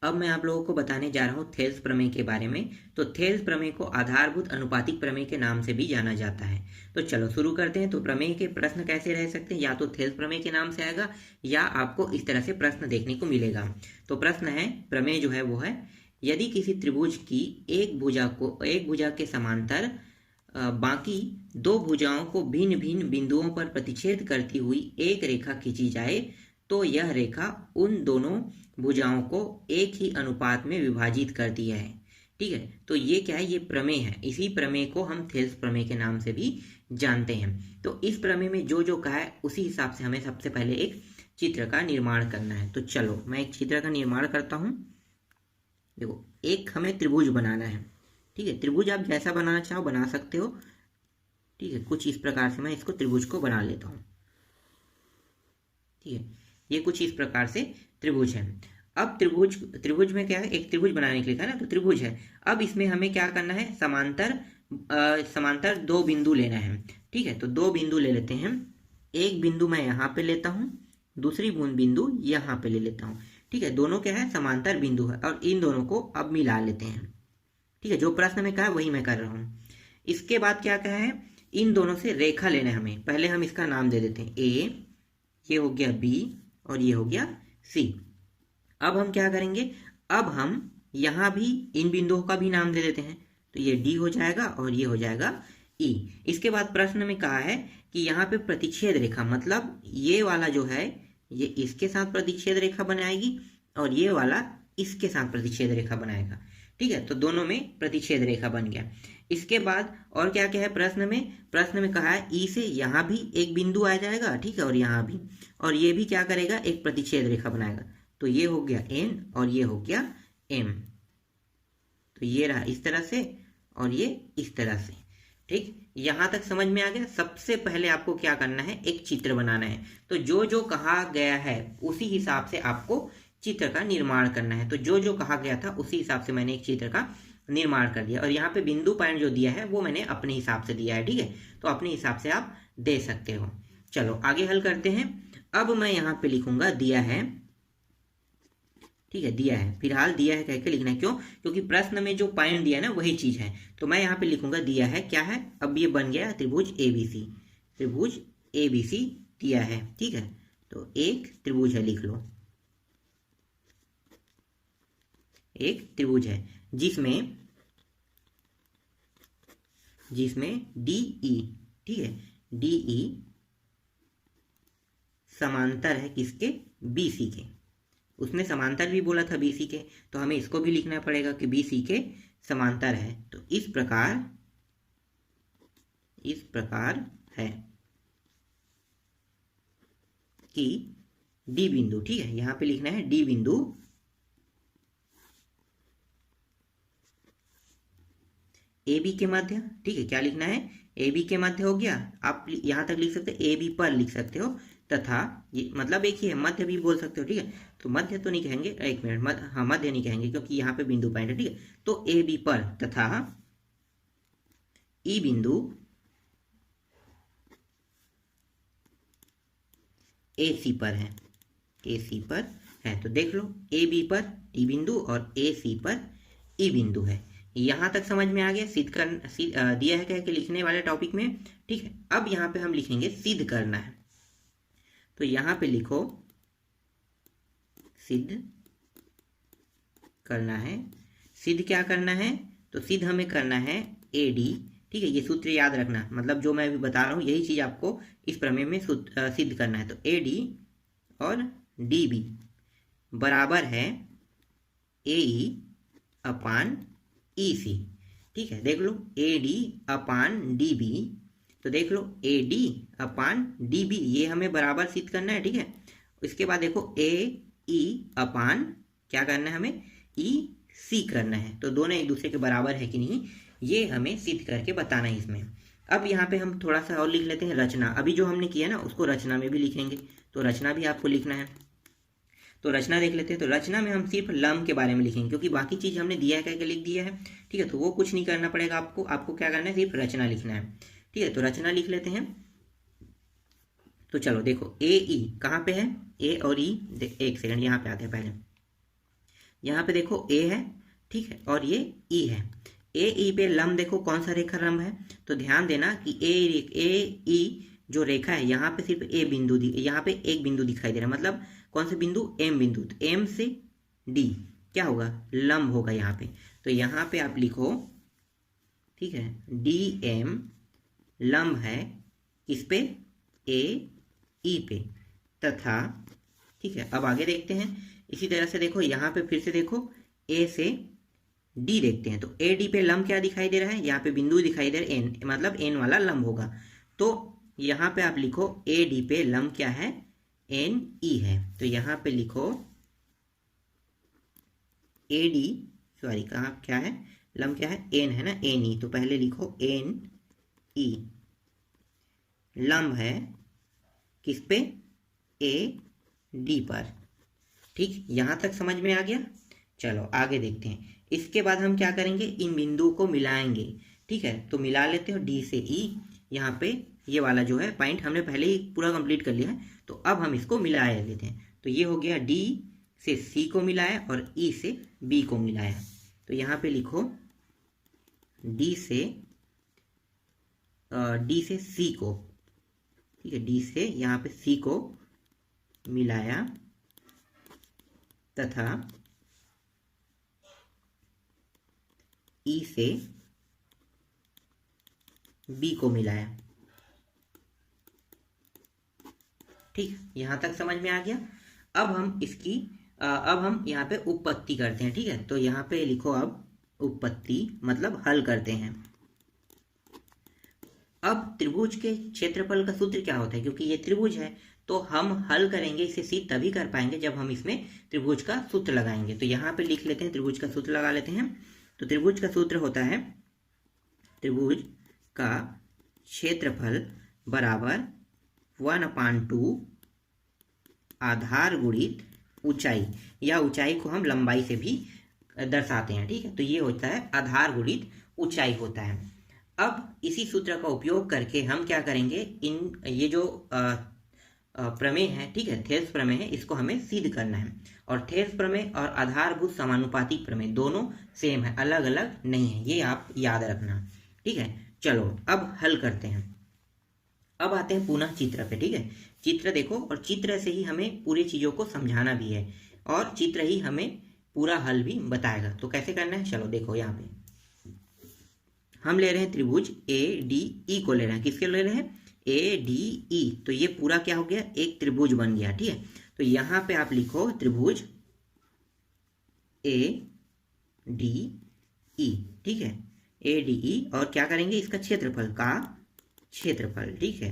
अब मैं आप लोगों को बताने जा रहा हूँ थेल्स प्रमेय के बारे में। तो थेल्स प्रमेय को आधारभूत अनुपातिक प्रमेय के नाम से भी जाना जाता है। तो चलो शुरू करते हैं। तो प्रमेय के प्रश्न कैसे रह सकते हैं, या तो थेल्स प्रमेय के नाम से आएगा या आपको इस तरह से प्रश्न देखने को मिलेगा। तो प्रश्न है, प्रमेय जो है वो है, यदि किसी त्रिभुज की एक भुजा के समांतर बाकी दो भुजाओं को भिन्न भिन्न बिंदुओं पर प्रतिच्छेद करती हुई एक रेखा खींची जाए तो यह रेखा उन दोनों भुजाओं को एक ही अनुपात में विभाजित करती है। ठीक है, तो ये क्या है, ये प्रमेय है। इसी प्रमेय को हम थेल्स प्रमेय के नाम से भी जानते हैं। तो इस प्रमेय में जो जो कहा है उसी हिसाब से हमें सबसे पहले एक चित्र का निर्माण करना है। तो चलो मैं एक चित्र का निर्माण करता हूँ। देखो, एक हमें त्रिभुज बनाना है। ठीक है, त्रिभुज आप जैसा बनाना चाहो बना सकते हो। ठीक है, कुछ इस प्रकार से मैं इसको त्रिभुज को बना लेता हूँ। ठीक है, ये कुछ इस प्रकार से त्रिभुज है। अब त्रिभुज में क्या है, एक त्रिभुज बनाने के लिए था ना, तो त्रिभुज है। अब इसमें हमें क्या करना है, समांतर दो बिंदु लेना है। ठीक है, तो दो बिंदु ले लेते हैं। एक बिंदु मैं यहाँ पे लेता हूँ, दूसरी बिंदु यहाँ पे ले लेता हूँ। ठीक है, दोनों क्या है, समांतर बिंदु है, और इन दोनों को अब मिला लेते हैं। ठीक है, जो प्रश्न में कहा है वही मैं कर रहा हूँ। इसके बाद क्या कहा है, इन दोनों से रेखा लेना है हमें। पहले हम इसका नाम दे देते हैं ए, ये हो गया बी, और ये हो गया सी। अब हम क्या करेंगे, अब हम यहाँ भी इन बिंदुओं का भी नाम दे देते हैं। तो ये डी हो जाएगा और ये हो जाएगा ई। इसके बाद प्रश्न में कहा है कि यहाँ पे प्रतिच्छेद रेखा, मतलब ये वाला जो है ये इसके साथ प्रतिच्छेद रेखा बनाएगी और ये वाला इसके साथ प्रतिच्छेद रेखा बनाएगा। ठीक है, तो दोनों में प्रतिच्छेद रेखा बन गया। इसके बाद और क्या क्या है प्रश्न में कहा है ई से यहाँ भी एक बिंदु आ जाएगा। ठीक है, और यहाँ भी, और ये भी क्या करेगा, एक प्रतिच्छेद रेखा बनाएगा। तो ये हो गया एन और ये हो गया एम। तो ये रहा इस तरह से और ये इस तरह से। ठीक, यहां तक समझ में आ गया। सबसे पहले आपको क्या करना है, एक चित्र बनाना है। तो जो जो कहा गया है उसी हिसाब से आपको चित्र का निर्माण करना है। तो जो जो कहा गया था उसी हिसाब से मैंने एक चित्र का निर्माण कर दिया, और यहाँ पे बिंदु पॉइंट जो दिया है वो मैंने अपने हिसाब से दिया है। ठीक है, तो अपने हिसाब से आप दे सकते हो। चलो आगे हल करते हैं। अब मैं यहाँ पे लिखूंगा दिया है। ठीक है, दिया है, फिलहाल दिया है कह के लिखना है। क्यों, क्योंकि प्रश्न में जो पॉइंट दिया है ना वही चीज है। तो मैं यहाँ पे लिखूंगा दिया है, क्या है, अब ये बन गया त्रिभुज एबीसी। त्रिभुज एबीसी दिया है। ठीक है, तो एक त्रिभुज है, लिख लो, एक त्रिभुज है जिसमें डीई, ठीक है, डीई समांतर है किसके, बीसी के। उसने समांतर भी बोला था बीसी के, तो हमें इसको भी लिखना पड़ेगा कि बीसी के समांतर है। तो इस प्रकार है कि डी बिंदु, ठीक है, यहां पे लिखना है डी बिंदु ए बी के मध्य। ठीक है, क्या लिखना है, ए बी के मध्य हो गया। आप यहां तक लिख सकते हो, ए बी पर लिख सकते हो, तथा ये मतलब एक ही है, मध्य भी बोल सकते हो। ठीक है, तो मध्य तो नहीं कहेंगे, एक मिनट, हाँ मध्य नहीं कहेंगे क्योंकि यहाँ पे बिंदु पॉइंट है। ठीक है, तो ए बी पर तथा ई बिंदु ए सी पर है, ए सी पर है। तो देख लो, ए बी पर ई बिंदु और ए सी पर ई बिंदु है। यहां तक समझ में आ गया। दिया है कह के लिखने वाले टॉपिक में। ठीक है, अब यहाँ पे हम लिखेंगे सिद्ध करना है। तो यहां पे लिखो सिद्ध करना है। सिद्ध क्या करना है, तो सिद्ध हमें करना है ए डी। ठीक है, ये सूत्र याद रखना, मतलब जो मैं अभी बता रहा हूँ यही चीज आपको इस प्रमेय में सिद्ध करना है। तो ए डी और डी बी बराबर है ए ई अपान ई सी। ठीक है, देख लो, A D upon D B. तो देख लो, A D upon D B, ये हमें बराबर सिद्ध करना है। ठीक है, इसके बाद देखो ए ई अपान क्या करना है, हमें ई सी करना है। तो दोनों एक दूसरे के बराबर है कि नहीं, ये हमें सिद्ध करके बताना है इसमें। अब यहाँ पे हम थोड़ा सा और लिख लेते हैं रचना। अभी जो हमने किया ना उसको रचना में भी लिखेंगे, तो रचना भी आपको लिखना है। तो रचना देख लेते हैं। तो रचना में हम सिर्फ लंब के बारे में लिखेंगे, क्योंकि बाकी चीज हमने दिया है कह के लिख दिया है। ठीक है, तो वो कुछ नहीं करना पड़ेगा आपको क्या करना है, सिर्फ रचना लिखना है। ठीक है, तो रचना लिख लेते हैं। तो चलो देखो, ए ई कहाँ पे है, ए और ई, एक सेकंड यहाँ पे आते हैं पहले। यहाँ पे देखो ए है, ठीक है, और ये ई है। ए ई पे लंब देखो कौन सा रेखा लंब है, तो ध्यान देना कि ए ई जो रेखा है यहाँ पे सिर्फ ए बिंदु यहाँ पे एक बिंदु दिखाई दे रहा है, मतलब कौन सा बिंदु, एम बिंदु। तो एम से डी क्या होगा, लंब होगा यहाँ पे। तो यहाँ पे आप लिखो, ठीक है, डी एम लंब है किस पे, ए ई पे, तथा, ठीक है। अब आगे देखते हैं, इसी तरह से देखो यहाँ पे फिर से देखो ए से डी देखते हैं, तो ए डी पे लंब क्या दिखाई दे रहा है, यहाँ पे बिंदु दिखाई दे रहा है एन, मतलब एन वाला लंब होगा। तो यहाँ पे आप लिखो ए डी पे लंब क्या है, एन ई है। तो यहाँ पे लिखो ए डी, सॉरी कहाँ क्या है, लंब क्या है, एन है ना, एन ई। तो पहले लिखो एन ई लंब है किस पे, ए डी पर। ठीक, यहाँ तक समझ में आ गया। चलो आगे देखते हैं। इसके बाद हम क्या करेंगे, इन बिंदुओं को मिलाएंगे, ठीक है। तो मिला लेते हो डी से ई, यहाँ पे ये वाला जो है पॉइंट हमने पहले ही पूरा कंप्लीट कर लिया है, तो अब हम इसको मिला लेते हैं। तो ये हो गया डी से सी को मिलाया और ई से बी को मिलाया। तो यहाँ पे लिखो डी से सी को, ठीक है, डी से यहाँ पे सी को मिलाया तथा ई से बी को मिलाया। ठीक, यहां तक समझ में आ गया। अब हम इसकी अब हम यहाँ पे उपपत्ति करते हैं, ठीक है। तो यहाँ पे लिखो अब उपपत्ति मतलब हल करते हैं। अब त्रिभुज के क्षेत्रफल का सूत्र क्या होता है, क्योंकि ये त्रिभुज है तो हम हल करेंगे इसे सिद्ध तभी कर पाएंगे जब हम इसमें त्रिभुज का सूत्र लगाएंगे। तो यहाँ पे लिख लेते हैं, त्रिभुज का सूत्र लगा लेते हैं। तो त्रिभुज का सूत्र होता है, त्रिभुज का क्षेत्रफल बराबर 1/2 आधार गुणित ऊंचाई, या ऊंचाई को हम लंबाई से भी दर्शाते हैं, ठीक है। तो ये होता है आधार गुणित ऊंचाई होता है। अब इसी सूत्र का उपयोग करके हम क्या करेंगे, ये जो प्रमेय है, ठीक है, थेल्स प्रमेय है, इसको हमें सिद्ध करना है। और थेल्स प्रमेय और आधारभूत समानुपातिक प्रमेय दोनों सेम है, अलग अलग नहीं है, ये आप याद रखना, ठीक है। चलो अब हल करते हैं। अब आते हैं पुनः चित्र पे, ठीक है। चित्र देखो, और चित्र से ही हमें पूरी चीजों को समझाना भी है, और चित्र ही हमें पूरा हल भी बताएगा। तो कैसे करना है, चलो देखो। यहाँ पे हम ले रहे हैं त्रिभुज ए डी ई को ले रहे हैं, किसके ले रहे हैं, ए डी ई। तो ये पूरा क्या हो गया, एक त्रिभुज बन गया, ठीक है। तो यहाँ पे आप लिखो त्रिभुज ए डी ई, ठीक है, ए डी ई। और क्या करेंगे, इसका क्षेत्रफल का क्षेत्रफल, ठीक है,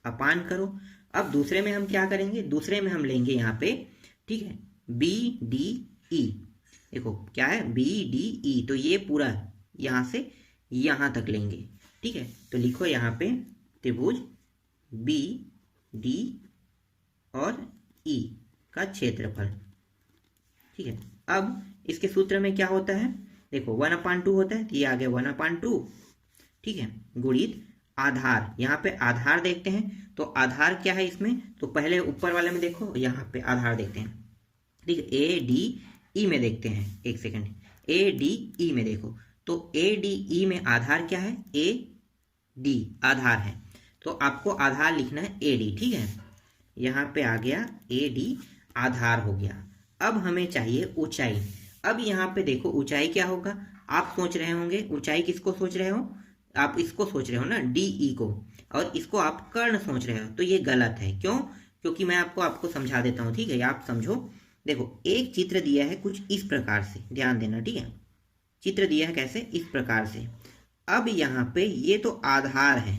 अपान करो। अब दूसरे में हम क्या करेंगे, दूसरे में हम लेंगे यहाँ पे, ठीक है, बी डी ई। देखो क्या है, बी डी ई। तो ये पूरा यहाँ से यहाँ तक लेंगे, ठीक है। तो लिखो यहाँ पे त्रिभुज बी डी और ई का क्षेत्रफल, ठीक है। अब इसके सूत्र में क्या होता है, देखो 1/2 होता है, तो ये आ गया 1/2, ठीक है, गुणित आधार। यहाँ पे आधार देखते हैं, तो आधार क्या है इसमें, तो पहले ऊपर वाले में देखो, यहाँ पे आधार देखते हैं, ठीक है। ए डी ई में देखते हैं, एक सेकंड, ए डी ई में देखो, तो ए डी ई में आधार क्या है, ए डी आधार है, तो आपको आधार लिखना है ए डी, ठीक है। यहाँ पे आ गया ए डी आधार हो गया। अब हमें चाहिए ऊंचाई। अब यहाँ पे देखो ऊंचाई क्या होगा, आप सोच रहे होंगे ऊंचाई किसको सोच रहे हो, आप इसको सोच रहे हो ना, डी ई को, और इसको आप कर्ण सोच रहे हो, तो ये गलत है। क्यों, क्योंकि मैं आपको समझा देता हूँ, ठीक है, आप समझो। देखो एक चित्र दिया है कुछ इस प्रकार से, ध्यान देना, ठीक है। चित्र दिया है कैसे, इस प्रकार से। अब यहाँ पे ये तो आधार है,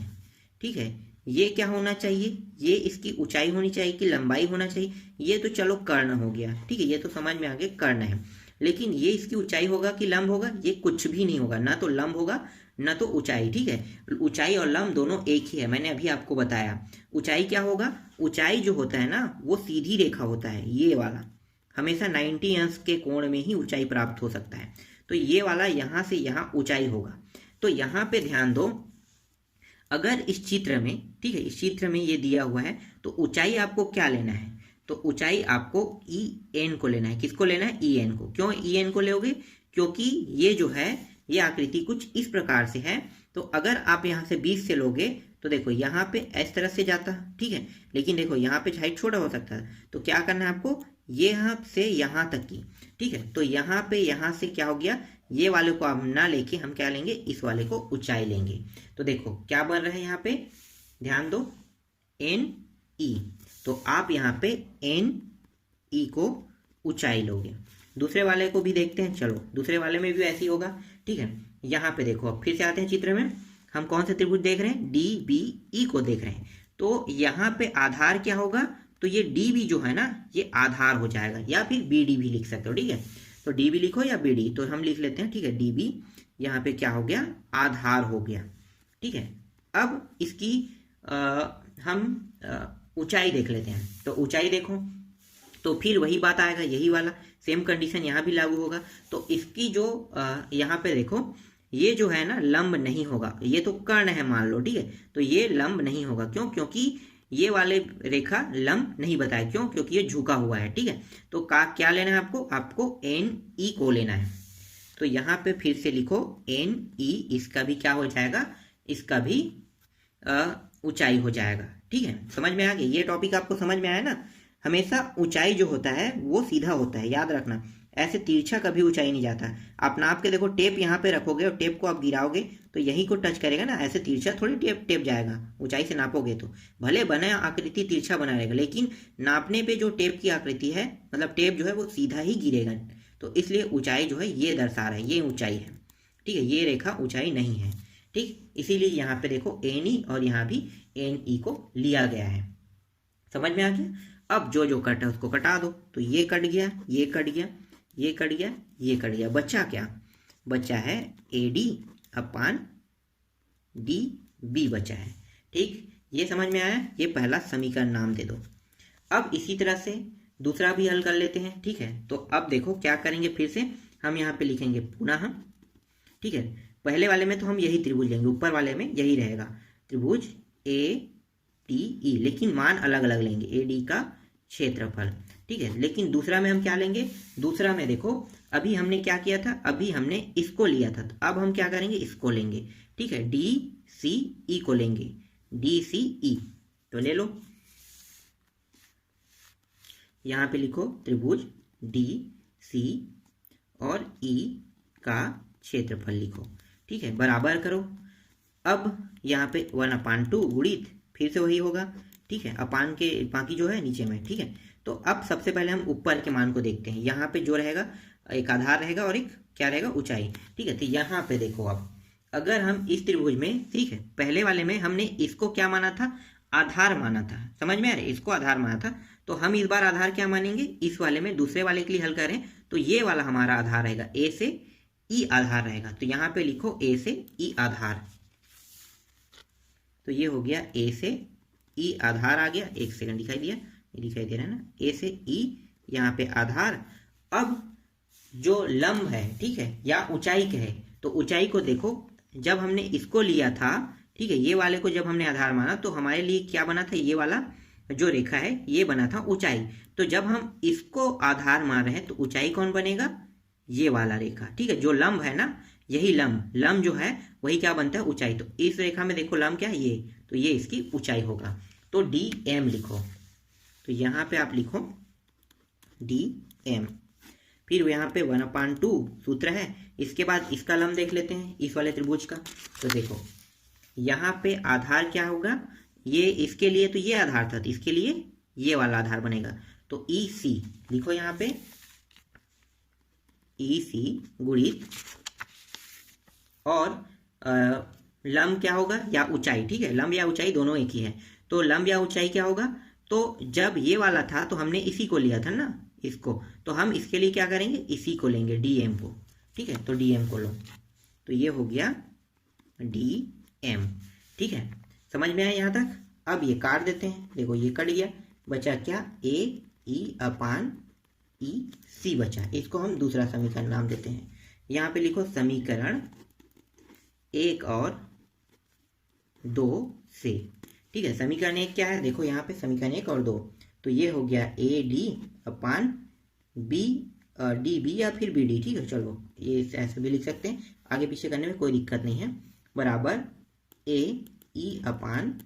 ठीक है, ये क्या होना चाहिए, ये इसकी ऊंचाई होनी चाहिए कि लंबाई होना चाहिए, ये तो चलो कर्ण हो गया, ठीक है, ये तो समझ में आ गया कर्ण है। लेकिन ये इसकी ऊंचाई होगा कि लंब होगा, ये कुछ भी नहीं होगा, ना तो लंब होगा ना तो ऊंचाई, ठीक है। ऊंचाई और लंब दोनों एक ही है, मैंने अभी आपको बताया। ऊंचाई क्या होगा, ऊंचाई जो होता है ना वो सीधी रेखा होता है, ये वाला हमेशा 90 अंश के कोण में ही ऊंचाई प्राप्त हो सकता है। तो ये वाला यहाँ से यहाँ ऊंचाई होगा। तो यहाँ पे ध्यान दो, अगर इस चित्र में, ठीक है, इस चित्र में ये दिया हुआ है, तो ऊंचाई आपको क्या लेना है, तो तो ऊंचाई आपको ई एन को लेना है। किसको लेना है? ई एन को। क्यों ई एन को लोगे? क्योंकि ये जो है ये आकृति कुछ इस प्रकार से है। तो अगर आप यहाँ से 20 से लोगे तो देखो यहाँ पे इस तरह से जाता, ठीक है, लेकिन देखो यहाँ पे हाइट छोटा हो सकता है। तो क्या करना है आपको? ये यहाँ से यहाँ तक की, ठीक है। तो यहाँ पे यहाँ से क्या हो गया, ये वाले को आप ना लेके हम क्या लेंगे, इस वाले को ऊंचाई लेंगे। तो देखो क्या बन रहा है यहाँ पे, ध्यान दो, एन ई। तो आप यहाँ पे एन ई को ऊंचाई लोगे। दूसरे वाले को भी देखते हैं, चलो दूसरे वाले में भी ऐसे ही होगा, ठीक है। यहाँ पे देखो, अब फिर से आते हैं चित्र में। हम कौन से त्रिभुज देख रहे हैं? डी बी ई को देख रहे हैं। तो यहाँ पे आधार क्या होगा? तो ये डी बी जो है ना, ये आधार हो जाएगा, या फिर बी डी भी लिख सकते हो, ठीक है। तो डी बी लिखो या बी डी, तो हम लिख लेते हैं, ठीक है। डी बी यहाँ पे क्या हो गया? आधार हो गया, ठीक है। अब इसकी हम ऊंचाई देख लेते हैं। तो ऊंचाई देखो, तो फिर वही बात आएगा, यही वाला सेम कंडीशन यहाँ भी लागू होगा। तो इसकी जो यहाँ पे देखो, ये जो है ना लंब नहीं होगा, ये तो कर्ण है मान लो, ठीक है। तो ये लंब नहीं होगा, क्यों? क्योंकि ये वाले रेखा लंब नहीं बताए, क्यों? क्योंकि ये झुका हुआ है, ठीक है। तो क्या लेना है आपको? आपको एन ई को लेना है। तो यहाँ पे फिर से लिखो एन ई, इसका भी क्या हो जाएगा? इसका भी ऊंचाई हो जाएगा, ठीक है। समझ में आ गया? ये टॉपिक आपको समझ में आया ना? हमेशा ऊंचाई जो होता है वो सीधा होता है, याद रखना। ऐसे तिरछा कभी ऊंचाई नहीं जाता। आप नाप के देखो, टेप यहाँ पे रखोगे और टेप को आप गिराओगे तो यही को टच करेगा ना, ऐसे तिरछा थोड़ी टेप जाएगा। ऊंचाई से नापोगे तो भले बने आकृति तिरछा बना रहेगा, लेकिन नापने पे जो टेप की आकृति है, मतलब टेप जो है वो सीधा ही गिरेगा। तो इसलिए ऊंचाई जो है ये दर्शा रहा है, ये ऊंचाई है, ठीक है। ये रेखा ऊंचाई नहीं है, ठीक। इसीलिए यहाँ पे देखो एन ई और यहाँ भी एन ई को लिया गया है। समझ में आ गया? अब जो जो कट है उसको कटा दो। तो ये कट गया, ये कट गया, ये कट गया, ये कट गया। बचा क्या? बचा है A D upon D B बचा है, ठीक। ये समझ में आया? ये पहला समीकरण नाम दे दो। अब इसी तरह से दूसरा भी हल कर लेते हैं, ठीक है। तो अब देखो क्या करेंगे, फिर से हम यहाँ पे लिखेंगे पुनः, ठीक है। पहले वाले में तो हम यही त्रिभुज लेंगे, ऊपर वाले में यही रहेगा त्रिभुज ए टी ई, लेकिन मान अलग अलग लेंगे, ए डी का क्षेत्रफल, ठीक है। लेकिन दूसरा में हम क्या लेंगे? दूसरा में देखो, अभी हमने क्या किया था, अभी हमने इसको लिया था, तो अब हम क्या करेंगे? इसको लेंगे, ठीक है। डी सी ई को लेंगे, डी सी ई। तो ले लो, यहाँ पे लिखो त्रिभुज डी सी और ई का क्षेत्रफल लिखो, ठीक है। बराबर करो। अब यहाँ पे 1/2 गुणित, फिर से वही होगा, ठीक है। अपान के बाकी जो है नीचे में, ठीक है। तो अब सबसे पहले हम ऊपर के मान को देखते हैं। यहाँ पे जो रहेगा, एक आधार रहेगा और एक क्या रहेगा? ऊंचाई, ठीक है। तो यहाँ पे देखो, अब अगर हम इस त्रिभुज में, ठीक है, पहले वाले में हमने इसको क्या माना था? आधार माना था। समझ में आ रहा है? इसको आधार माना था। तो हम इस बार आधार क्या मानेंगे? इस वाले में, दूसरे वाले के लिए हल करें तो ये वाला हमारा आधार रहेगा, ए से ई आधार रहेगा। तो यहाँ पे लिखो ए से ई आधार। तो ये हो गया ए से ई आधार आ गया। एक सेकंड, दिखाई दिया? ये दिखाई दे रहा है ना? ए से ई यहाँ पे आधार। अब जो लंब है, ठीक है, या ऊंचाई के है, तो ऊंचाई को देखो, जब हमने इसको लिया था, ठीक है, ये वाले को जब हमने आधार माना तो हमारे लिए क्या बना था? ये वाला जो रेखा है ये बना था ऊंचाई। तो जब हम इसको आधार मान रहे हैं तो ऊंचाई कौन बनेगा? ये वाला रेखा, ठीक है। जो लंब है ना, यही लंब जो है वही क्या बनता है? ऊंचाई। तो इस रेखा में देखो लंब क्या है? ये, तो ये इसकी ऊंचाई होगा। तो डी एम लिखो। तो यहाँ पे आप लिखो डी एम। फिर यहाँ पे 1/2 सूत्र है। इसके बाद इसका लंब देख लेते हैं, इस वाले त्रिभुज का। तो देखो यहाँ पे आधार क्या होगा? ये इसके लिए तो ये आधार था, तो इसके लिए ये वाला आधार बनेगा। तो ई सी लिखो यहाँ पे, ई सी गुणित, और लंब क्या होगा? या ऊंचाई, ठीक है। लंब या ऊंचाई दोनों एक ही है। तो लंब या ऊंचाई क्या होगा? तो जब ये वाला था तो हमने इसी को लिया था ना, इसको। तो हम इसके लिए क्या करेंगे? इसी को लेंगे, डी एम को, ठीक है। तो डी एम को लो। तो ये हो गया डी एम, ठीक है। समझ में आया यहाँ तक? अब ये काट देते हैं। देखो ये कट गया, बचा क्या? ए ई अपान ई सी बचा। इसको हम दूसरा समीकरण नाम देते हैं। यहाँ पे लिखो समीकरण 1 और 2 से, ठीक है। समीकरण 1 क्या है? देखो यहाँ पे समीकरण 1 और 2। तो ये हो गया A D upon B, D B या फिर बी डी। ठीक है, चलो ये ऐसे भी लिख सकते हैं, आगे पीछे करने में कोई दिक्कत नहीं है। बराबर ए ई अपान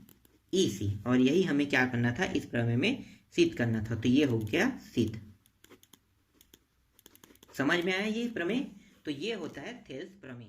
ई सी, और यही हमें क्या करना था, इस प्रमेय में सिद्ध करना था। तो ये हो गया सिद्ध। समझ में आया ये प्रमेय? तो ये होता है थेल्स प्रमेय।